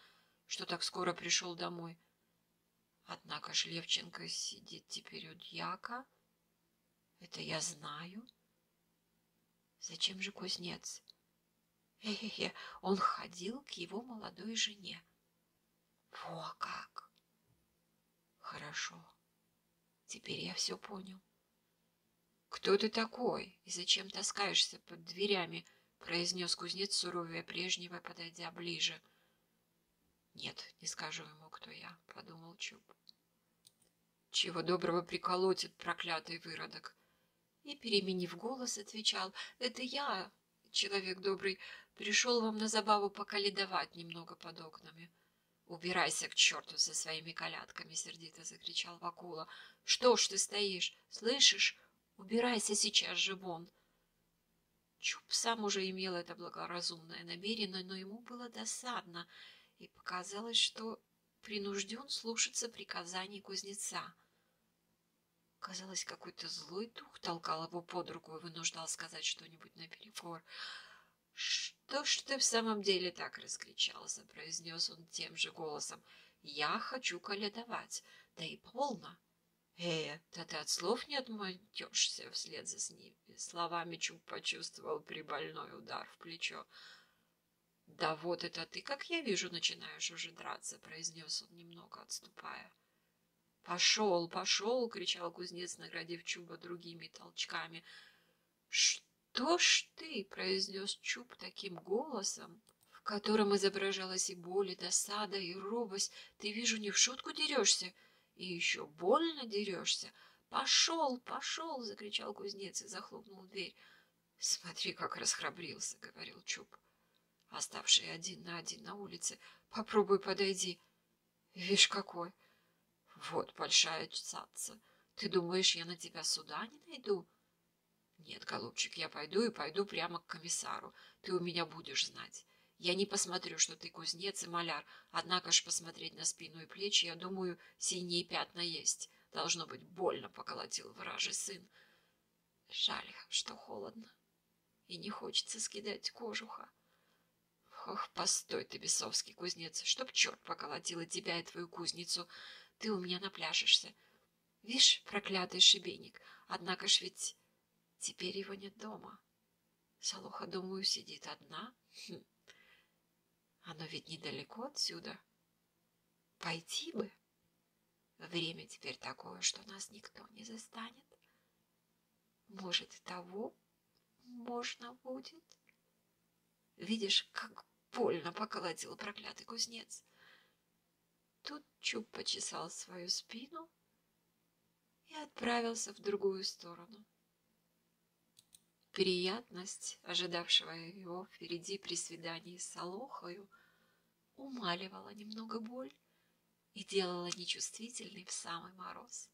что так скоро пришел домой. Однако ж Левченко сидит теперь у дьяка. Это я знаю. Зачем же кузнец? Хе-хе-хе, он ходил к его молодой жене. Во как! Хорошо, теперь я все понял. Кто ты такой и зачем таскаешься под дверями? Произнес кузнец суровее прежнего, подойдя ближе. Нет, не скажу ему, кто я, подумал Чуб. Чего доброго приколотит проклятый выродок. И, переменив голос, отвечал: это я, человек добрый, пришел вам на забаву поколедовать немного под окнами. — Убирайся к черту со своими колядками! — сердито закричал Вакула. — Что ж ты стоишь? Слышишь? Убирайся сейчас же вон! Чуб сам уже имел это благоразумное намерение, но ему было досадно, и показалось, что принужден слушаться приказаний кузнеца. Казалось, какой-то злой дух толкал его под руку и вынуждал сказать что-нибудь наперекор. — Что ж ты в самом деле так раскричался? — произнес он тем же голосом. — Я хочу колядовать, да и полно. — да ты от слов не отмотешься. Вслед за словами Чуб почувствовал прибольной удар в плечо. — Да вот это ты, как я вижу, начинаешь уже драться, — произнес он, немного отступая. — Пошел, пошел! — кричал кузнец, наградив Чуба другими толчками. — Что ж ты? — произнес Чуб таким голосом, в котором изображалась и боль, и досада, и робость. — Ты, вижу, не в шутку дерешься, и еще больно дерешься. «Пошел, пошел!» — закричал кузнец и захлопнул дверь. «Смотри, как расхрабрился!» — говорил Чуб, оставший один на улице. «Попробуй подойди. Вишь какой! Вот большая цаца. Ты думаешь, я на тебя суда не найду?» «Нет, голубчик, я пойду и пойду прямо к комиссару. Ты у меня будешь знать. Я не посмотрю, что ты кузнец и маляр, однако ж посмотреть на спину и плечи, я думаю, синие пятна есть. Должно быть, больно поколотил вражий сын. Жаль, что холодно, и не хочется скидать кожуха. Ох, постой ты, бесовский кузнец, чтоб черт поколотил и тебя, и твою кузницу. Ты у меня напляшешься. Вишь, проклятый шибеник, однако ж ведь теперь его нет дома. Солоха, думаю, сидит одна. Оно ведь недалеко отсюда. Пойти бы. Время теперь такое, что нас никто не застанет. Может, и того можно будет. Видишь, как больно поколотил проклятый кузнец. Тут Чуб почесал свою спину и отправился в другую сторону. Приятность, ожидавшего его впереди при свидании с Солохою, умаливала немного боль и делала нечувствительный в самый мороз,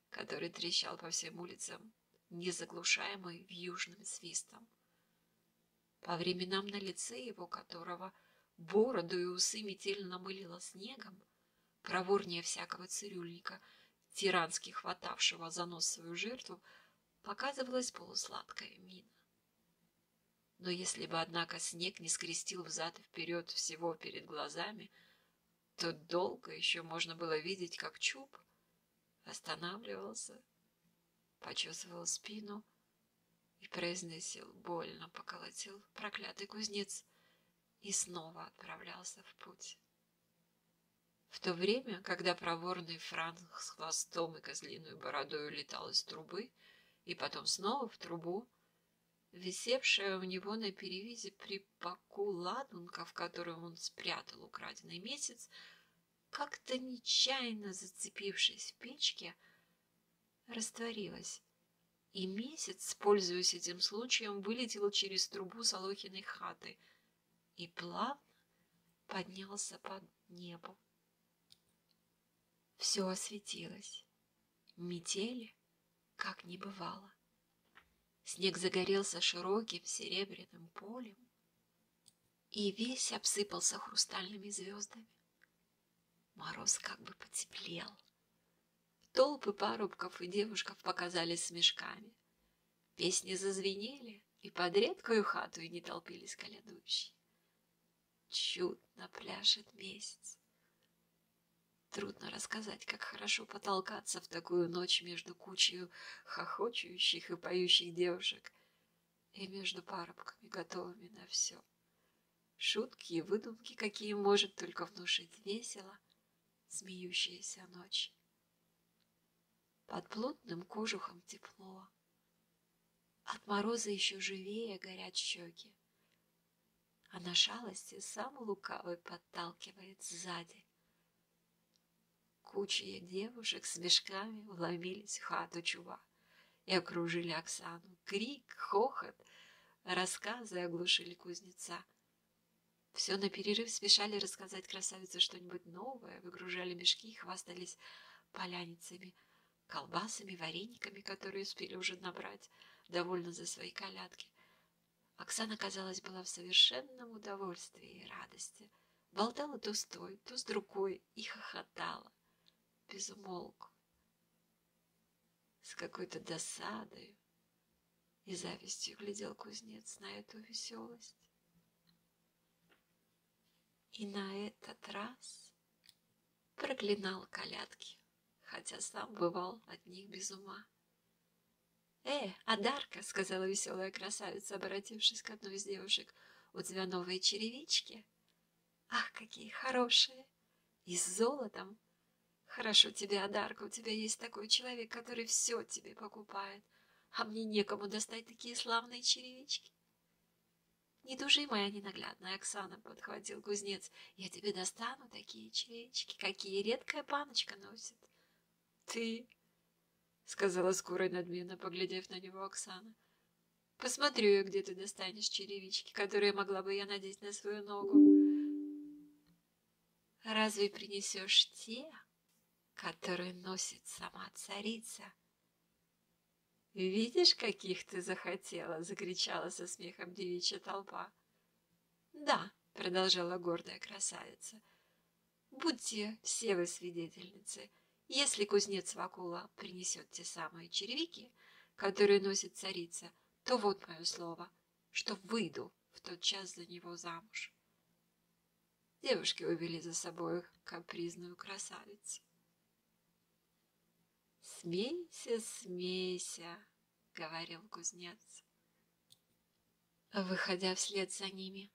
который трещал по всем улицам, незаглушаемый вьюжным свистом. По временам на лице его, которого бороду и усы метель намылила снегом, проворнее всякого цирюльника, тирански хватавшего за нос свою жертву, показывалась полусладкая мина. Но если бы, однако, снег не скрестил взад и вперед всего перед глазами, то долго еще можно было видеть, как Чуб останавливался, почесывал спину и произносил: «Больно поколотил проклятый кузнец», и снова отправлялся в путь. В то время, когда проворный Франк с хвостом и козлиную бородой улетал из трубы, и потом снова в трубу, висевшая у него на перевязи при боку ладунка, в которую он спрятал украденный месяц, как-то нечаянно зацепившись в печке, растворилась, и месяц, пользуясь этим случаем, вылетел через трубу Солохиной хаты и плавно поднялся под небо. Все осветилось, метели как не бывало. Снег загорелся широким серебряным полем и весь обсыпался хрустальными звездами. Мороз как бы потеплел. Толпы парубков и девушков показались с мешками. Песни зазвенели, и под редкую хату и не толпились колядущие. Чудно пляшет месяц. Трудно рассказать, как хорошо потолкаться в такую ночь между кучей хохочущих и поющих девушек и между парубками, готовыми на все. Шутки и выдумки, какие может только внушить весело смеющаяся ночь. Под плотным кожухом тепло. От мороза еще живее горят щеки. А на шалости сам лукавый подталкивает сзади. Куча девушек с мешками вломились в хату Чуба и окружили Оксану. Крик, хохот, рассказы оглушили кузнеца. Все на перерыв спешали рассказать красавице что-нибудь новое, выгружали мешки и хвастались поляницами, колбасами, варениками, которые успели уже набрать, довольно за свои колядки. Оксана, казалось, была в совершенном удовольствии и радости. Болтала то с той, то с другой и хохотала без умолку, с какой-то досадой и завистью глядел кузнец на эту веселость. И на этот раз проклинал колядки, хотя сам бывал от них без ума. Адарка, — сказала веселая красавица, обратившись к одной из девушек, — у тебя новые черевички? Ах, какие хорошие! И с золотом! Хорошо тебе, Адарка, у тебя есть такой человек, который все тебе покупает, а мне некому достать такие славные черевички. Не дужи, моя ненаглядная Оксана, — подхватил кузнец, — я тебе достану такие черевички, какие редкая паночка носит. Ты сказала скоро и надменно, поглядев на него Оксана. Посмотрю я, где ты достанешь черевички, которые могла бы я надеть на свою ногу. Разве принесешь те, которые носит сама царица? Видишь, каких ты захотела, закричала со смехом девичья толпа. Да, продолжала гордая красавица, будьте все вы свидетельницы. Если кузнец Вакула принесет те самые черевики, которые носит царица, то вот мое слово, что выйду в тот час за него замуж. Девушки увели за собой капризную красавицу. «Смейся, смейся», — говорил кузнец, выходя вслед за ними.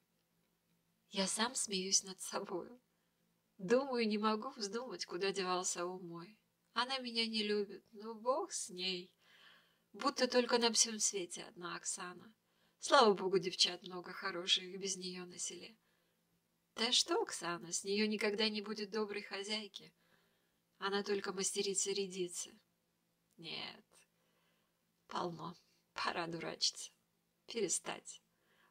«Я сам смеюсь над собою. Думаю, не могу вздумать, куда девался ум мой. Она меня не любит, но Бог с ней. Будто только на всем свете одна Оксана. Слава Богу, девчат много хороших без нее на селе. Да что, Оксана, с нее никогда не будет доброй хозяйки. Она только мастерица рядиться. Нет, полно, пора дурачиться, перестать».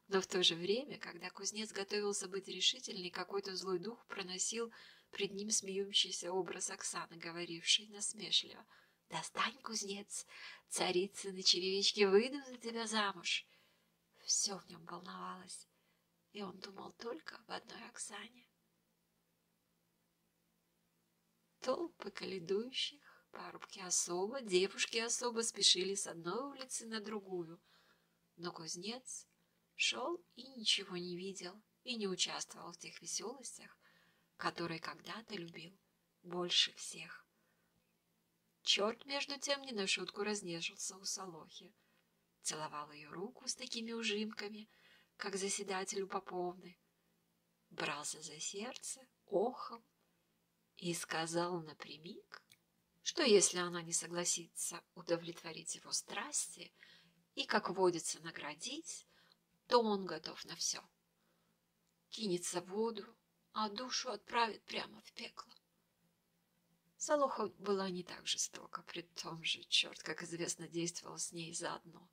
Но в то же время, когда кузнец готовился быть решительный, какой-то злой дух проносил пред ним смеющийся образ Оксаны, говорившей насмешливо: «Достань, кузнец, царицыны черевички, выйду за тебя замуж». Все в нем волновалось, и он думал только об одной Оксане. Толпы коледующих, парубки особо, девушки особо спешили с одной улицы на другую, но кузнец шел и ничего не видел, и не участвовал в тех веселостях, которые когда-то любил больше всех. Черт, между тем, не на шутку разнежился у Солохи, целовал ее руку с такими ужимками, как заседателю поповны, брался за сердце, охал и сказал напрямик, что если она не согласится удовлетворить его страсти и, как водится, наградить, то он готов на все. Кинется в воду, а душу отправит прямо в пекло. Солоха была не так жестока, при том же, черт, как известно, действовал с ней заодно.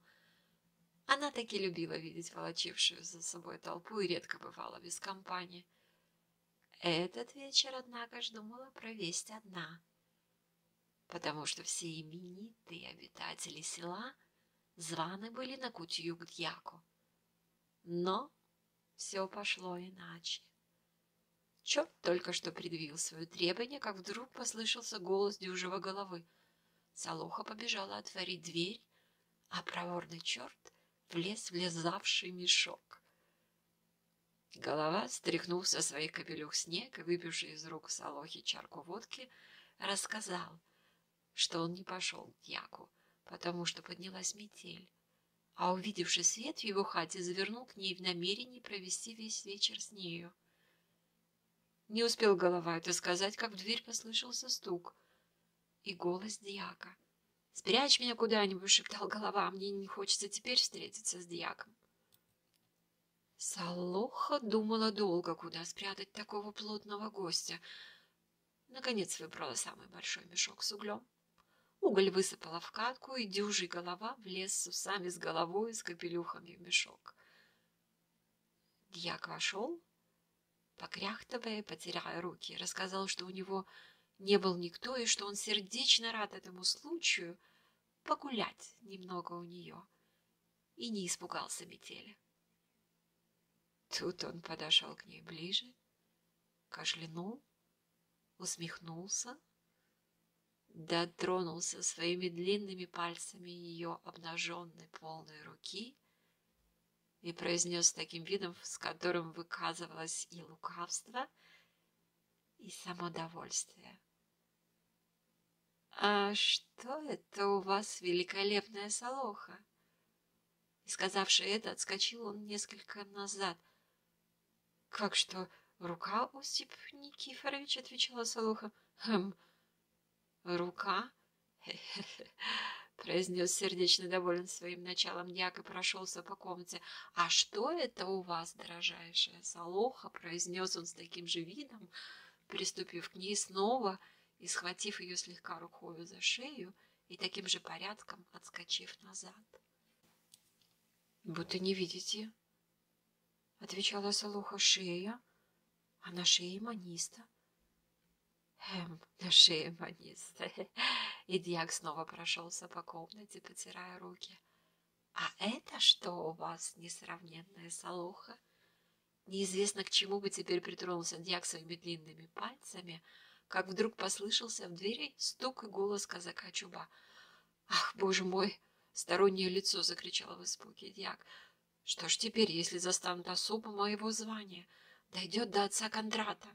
Она таки любила видеть волочившую за собой толпу и редко бывала без компании. Этот вечер, однако ж, думала провесть одна, потому что все именитые обитатели села званы были на кутью к дьяку. Но все пошло иначе. Черт только что предъявил свое требование, как вдруг послышался голос дюжего головы. Солоха побежала отворить дверь, а проворный черт влез в лезавший мешок. Голова, стряхнув со своих капелюх снег и выпивший из рук Солохи чарку водки, рассказал, что он не пошел к дьяку, потому что поднялась метель, а, увидевши свет в его хате, завернул к ней в намерении провести весь вечер с нею. Не успел голова это сказать, как в дверь послышался стук и голос дьяка. «Спрячь меня куда-нибудь», — шептал голова, — «мне не хочется теперь встретиться с дьяком». Солоха думала долго, куда спрятать такого плотного гостя. Наконец выбрала самый большой мешок с углем. Уголь высыпала в катку, и дюжий голова влез с усами, с головой и с капелюхами в мешок. Дьяк вошел, покряхтывая, потирая руки, рассказал, что у него не был никто, и что он сердечно рад этому случаю погулять немного у нее, и не испугался метели. Тут он подошел к ней ближе, кашлянул, усмехнулся, дотронулся своими длинными пальцами ее обнаженной полной руки и произнес с таким видом, с которым выказывалось и лукавство, и самодовольствие: «А что это у вас, великолепная Солоха?» И, сказавши это, отскочил он несколько назад. «Как что, рука, Осип Никифорович?» — отвечала Солоха. «Хм, рука?» — произнес сердечно доволен своим началом дьяк и прошелся по комнате. «А что это у вас, дорожайшая Солоха?» — произнес он с таким же видом, приступив к ней снова и схватив ее слегка рукою за шею и таким же порядком отскочив назад. «Будто не видите», — отвечала Солоха, — «шея, а на шее маниста». На шее маниста. И дьяк снова прошелся по комнате, потирая руки. «А это что у вас, несравненная Солоха?» Неизвестно, к чему бы теперь притронулся дьяк своими длинными пальцами, как вдруг послышался в двери стук и голос казака Чуба. «Ах, боже мой!» — стороннее лицо закричало в испуге дьяк. «Что ж теперь, если застанут особо моего звания? Дойдет до отца Кондрата».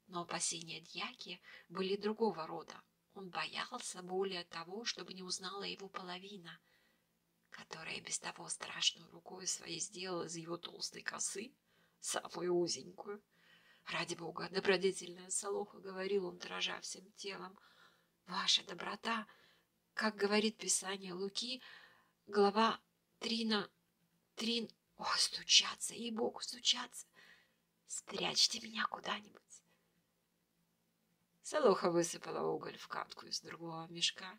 Но опасения дьяки были другого рода. Он боялся более того, чтобы не узнала его половина, которая без того страшную рукой своей сделала из его толстой косы самую узенькую. «Ради бога, добродетельная Солоха, — говорил он, дрожа всем телом, — ваша доброта, как говорит Писание Луки, глава 3 О, стучаться, ей-богу, стучаться! Спрячьте меня куда-нибудь!» Солоха высыпала уголь в катку из другого мешка,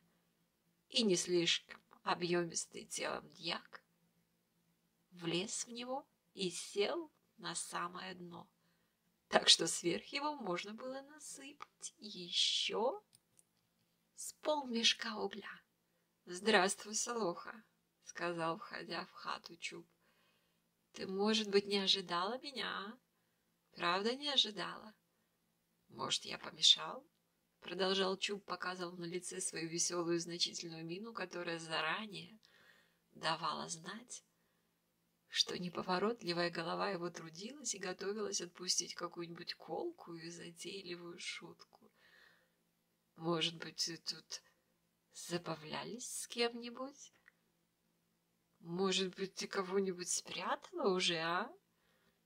и не слишком объемистый телом дьяк влез в него и сел на самое дно, так что сверх его можно было насыпать еще с полмешка угля. «Здравствуй, Солоха», — сказал, входя в хату Чуб. «Ты, может быть, не ожидала меня, а? Правда, не ожидала? Может, я помешал?» Продолжал Чуб, показывал на лице свою веселую значительную мину, которая заранее давала знать, что неповоротливая голова его трудилась и готовилась отпустить какую-нибудь колкую и затейливую шутку. «Может быть, вы тут забавлялись с кем-нибудь? Может быть, ты кого-нибудь спрятала уже, а?»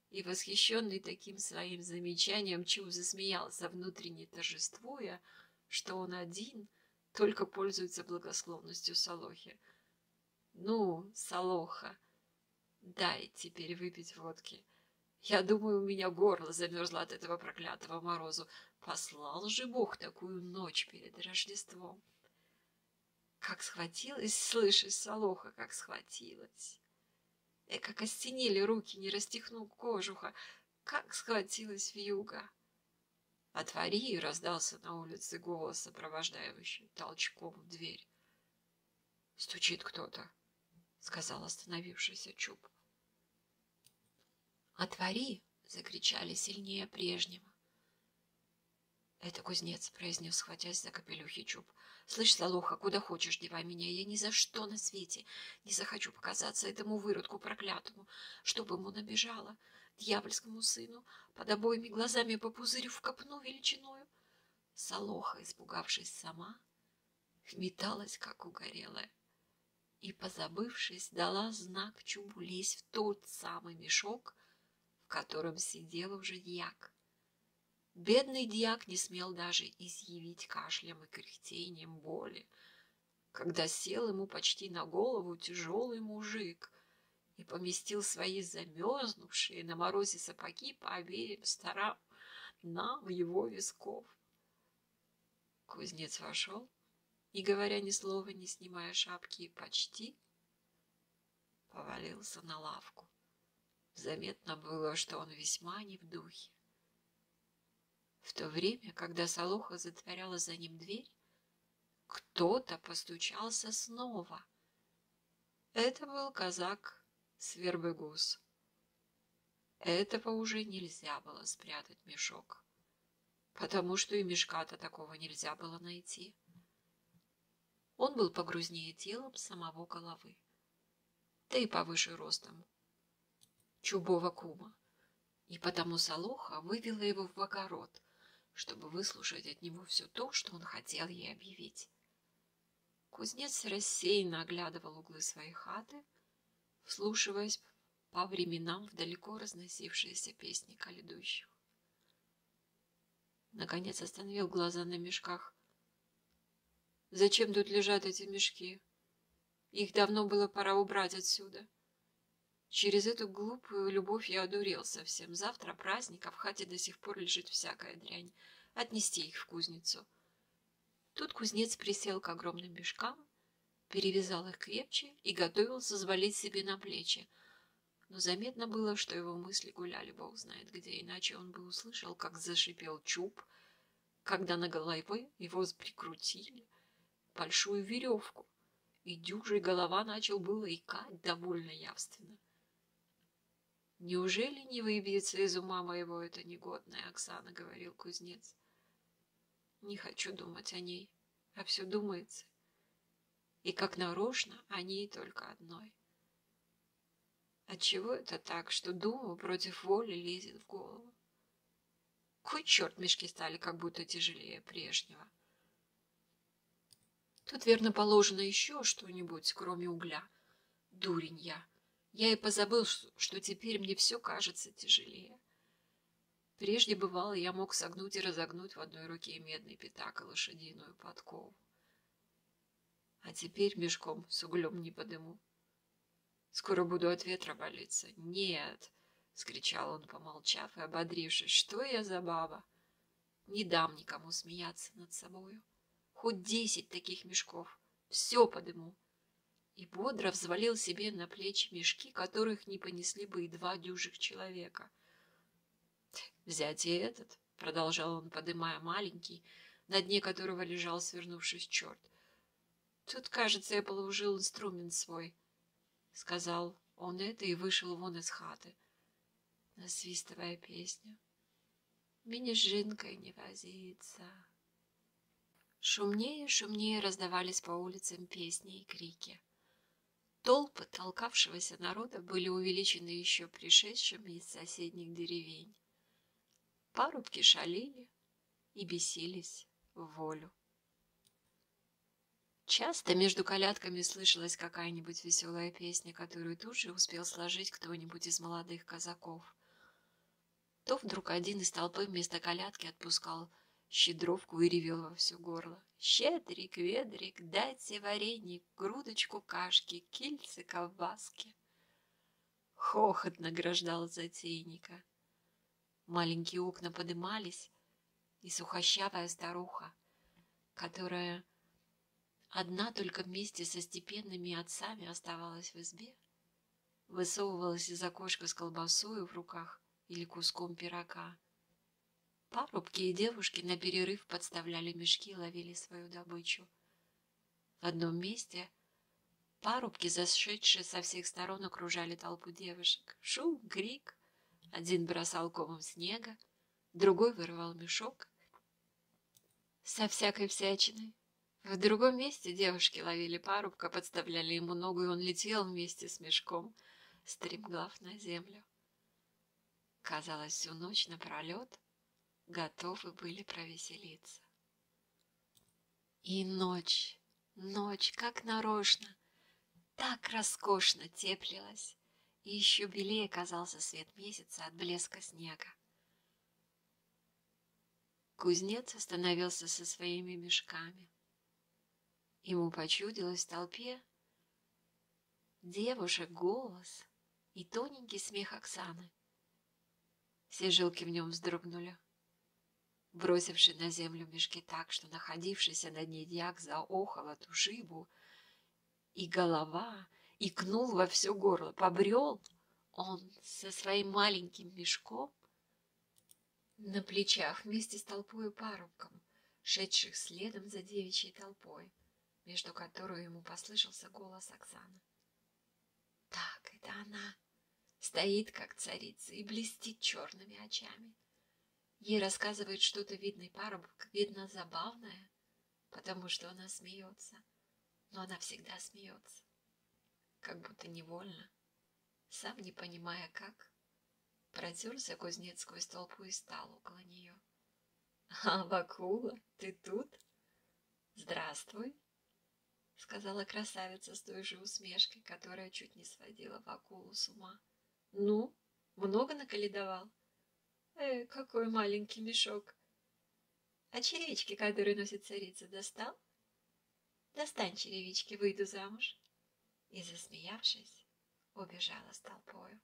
И, восхищенный таким своим замечанием, Чуб засмеялся, внутренне торжествуя, что он один только пользуется благосклонностью Солохи. «Ну, Солоха, дай теперь выпить водки. Я думаю, у меня горло замерзло от этого проклятого морозу. Послал же Бог такую ночь перед Рождеством. Как схватилась, слышишь, Солоха, как схватилась. Как остенели руки, не расстегнул кожуха, как схватилась вьюга. «Отвори!» — и раздался на улице голос, сопровождающий толчком в дверь. «Стучит кто-то», — сказал остановившийся Чуб. «Отвори!» — закричали сильнее прежнего. «Это кузнец», — произнес, схватясь за капелюхи Чуб. «Слышь, Солоха, куда хочешь, девай меня. Я ни за что на свете не захочу показаться этому выродку проклятому, чтобы ему набежало, дьявольскому сыну, под обоими глазами по пузырю в копну величиною». Солоха, испугавшись сама, металась, как угорелая, и, позабывшись, дала знак Чубу лезть в тот самый мешок, в котором сидел уже дьяк. Бедный дьяк не смел даже изъявить кашлем и кряхтением боли, когда сел ему почти на голову тяжелый мужик и поместил свои замерзнувшие на морозе сапоги по обеим сторонам его висков. Кузнец вошел, не говоря ни слова, не снимая шапки, почти повалился на лавку. Заметно было, что он весьма не в духе. В то время, когда Солоха затворяла за ним дверь, кто-то постучался снова. Это был казак Свербегус. Этого уже нельзя было спрятать в мешок, потому что и мешка-то такого нельзя было найти. Он был погрузнее телом самого головы, да и повыше ростом Чубова кума, и потому Солоха вывела его в огород, чтобы выслушать от него все то, что он хотел ей объявить. Кузнец рассеянно оглядывал углы своей хаты, вслушиваясь по временам в далеко разносившиеся песни коледущих. Наконец остановил глаза на мешках. «Зачем тут лежат эти мешки? Их давно было пора убрать отсюда. Через эту глупую любовь я одурел совсем. Завтра праздник, а в хате до сих пор лежит всякая дрянь. Отнести их в кузницу». Тут кузнец присел к огромным мешкам, перевязал их крепче и готовился взвалить себе на плечи. Но заметно было, что его мысли гуляли бог знает где, иначе он бы услышал, как зашипел чуб, когда на голове его прикрутили большую веревку, и дюжий голова начал было икать довольно явственно. «Неужели не выбьется из ума моего эта негодная Оксана?» — говорил кузнец. «Не хочу думать о ней, а все думается. И как нарочно о ней только одной. Отчего это так, что дума против воли лезет в голову? Кой черт, мешки стали как будто тяжелее прежнего. Тут верно положено еще что-нибудь, кроме угля. Дурень я. Я и позабыл, что теперь мне все кажется тяжелее. Прежде бывало, я мог согнуть и разогнуть в одной руке медный пятак и лошадиную подкову. А теперь мешком с углем не подыму. Скоро буду от ветра болеться. Нет, — скричал он, помолчав и ободрившись, — что я за баба? Не дам никому смеяться над собою. Хоть 10 таких мешков, все подыму. И бодро взвалил себе на плечи мешки, которых не понесли бы и 2 дюжих человека. Взять и этот, — продолжал он, подымая маленький, на дне которого лежал, свернувшись, черт. Тут, кажется, я положил инструмент свой, — сказал он это и вышел вон из хаты, насвистывая песню. Меня с жинкой не возиться. Шумнее, шумнее раздавались по улицам песни и крики. Толпы толкавшегося народа были увеличены еще пришедшими из соседних деревень. Парубки шалили и бесились в волю. Часто между колядками слышалась какая-нибудь веселая песня, которую тут же успел сложить кто-нибудь из молодых казаков. То вдруг один из толпы вместо колядки отпускал щедровку и ревел во все горло. «Щедрик, ведрик, дайте вареник, грудочку кашки, кильцы колбаски». Хохот награждал затейника. Маленькие окна подымались, и сухощавая старуха, которая одна только вместе со степенными отцами оставалась в избе, высовывалась из окошка с колбасою в руках или куском пирога. Парубки и девушки на перерыв подставляли мешки и ловили свою добычу. В одном месте парубки, зашедшие со всех сторон, окружали толпу девушек. Шум, крик. Один бросал комом снега, другой вырывал мешок со всякой всячиной. В другом месте девушки ловили парубка, подставляли ему ногу, и он летел вместе с мешком, стремглав на землю. Казалось, всю ночь напролет готовы были провеселиться. И ночь, как нарочно, так роскошно теплилась, и еще белее казался свет месяца от блеска снега. Кузнец остановился со своими мешками. Ему почудилось в толпе девушек голос и тоненький смех Оксаны. Все жилки в нем вздрогнули. Бросивший на землю мешки так, что находившийся на ней дьяк заохал от ушибу, и голова икнул во все горло. Побрел он со своим маленьким мешком на плечах вместе с толпой парубком, шедших следом за девичьей толпой, между которой ему послышался голос Оксаны. Так, это она. Стоит, как царица, и блестит черными очами. Ей рассказывает что-то видный парубок, видно забавное, потому что она смеется. Но она всегда смеется, как будто невольно, сам не понимая как. Протерся кузнец сквозь толпу и стал около нее. — А, Вакула, ты тут? — Здравствуй, — сказала красавица с той же усмешкой, которая чуть не сводила Вакулу с ума. — Ну, много наколедовал? Какой маленький мешок. А черевички, которые носит царица, достал? Достань черевички, выйду замуж. И, засмеявшись, убежала с толпою.